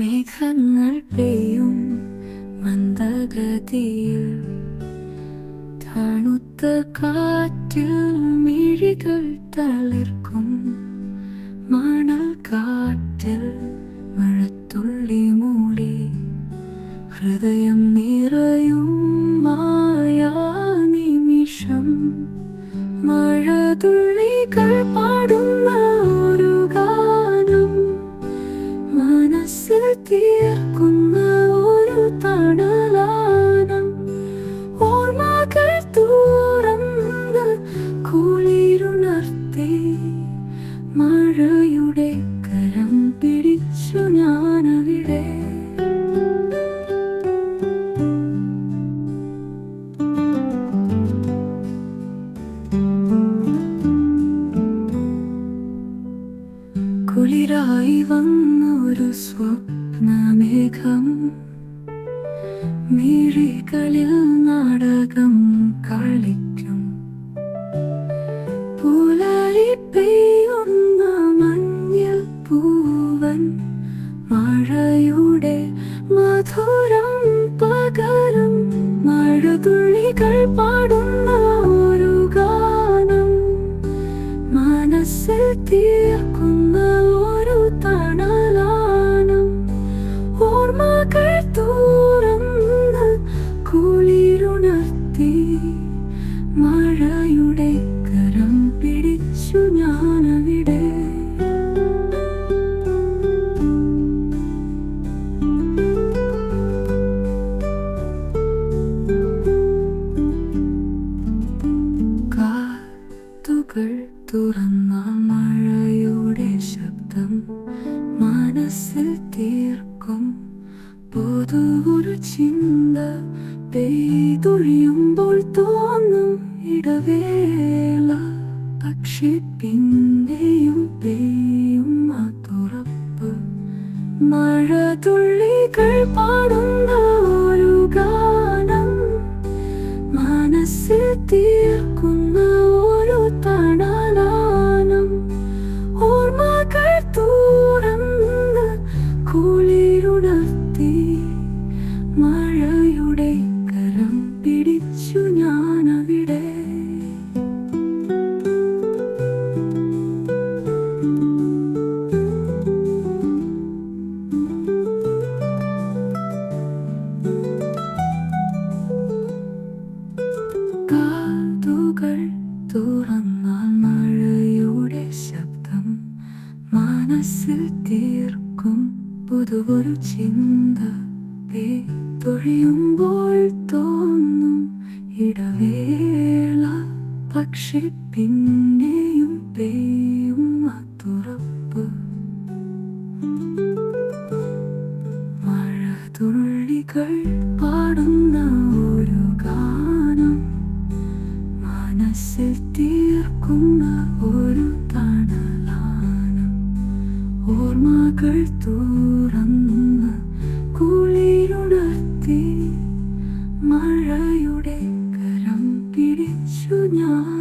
മേഘങ്ങൾ പെയ്യും മന്ദഗതിയിൽ, തണുത്ത കാറ്റിൽ മിഴികൾ തളിർക്കും. മണൽ കാറ്റിൽ മഴത്തുള്ളി മൂടി, ഹൃദയം നിറയും മായാ നിമിഷം. മഴതുള്ളികൾ പാടുന്ന ഒരു ഗാനം, മനസ്സിൽ തീർക്കുന്ന ഒരു തണലാനം. ഓർമ്മകൾ തുറന്ന് കുളിരുണർത്തി, മഴയുടെ കരം പിടിച്ചു ഞാനവിടെ. കുളിരായി വന്നൊരു സ്വപ്നമേഘം, മിഴികളിൽ നാടകം കളിക്കും. പുലരി പെയ്യുന്ന മഞ്ഞിൽ പൂവൻ, മഴയുടെ മധുരം പകരും. മഴതുള്ളികൾ പാടുന്ന ഒരു ഗാനം, മനസ്സിൽ തീർക്കുന്ന ഒരു തണലാനം. ഓർമ്മകൾ തുറന്ന് കുളിരുണർത്തി, മഴയുടെ കരം പിടിച്ചു ഞാനവിടെ. കാതുകൾ തുറന്ന മഴയുടെ ശബ്ദം, മനസ്സിൽ തീർക്കും പുതുയൊരു ചിന്ത. പെയ്തൊഴിയുമ്പോൾ തോന്നും ഇടവേള, പക്ഷെ പിന്നെയും പെയ്യും ആ തുറപ്പ്. മഴതുള്ളികൾ പാടുന്ന ഒരു ഗാനം, മനസ്സിൽ തീർക്കുന്ന ഒരു തണലാനം. ഓർമ്മകൾ തുറന്ന് കുളിരുണർത്തി, മഴയുടെ കരം പിടിച്ചു ഞാനവിടെ. കാതുകൾ തുറന്നാൽ മഴയുടെ ശബ്ദം, മനസ്സിൽ തീർക്കും പുതുയൊരു ചിന്ത. പെയ്തൊഴിയുമ്പോൾ തോന്നും ഇടവേള, പക്ഷെ പിന്നെയും പെയ്യും ആ തുറപ്പ്. മഴതുള്ളികൾ പാടുന്ന ഒരു ഗാനം, മനസ്സിൽ തീർക്കുന്ന ഒരു തണലാനം. ഓർമ്മകൾ തുറന്ന് കുളിരുണർത്തി, മഴയുടെ കരം പിടിച്ചു ഞാൻ.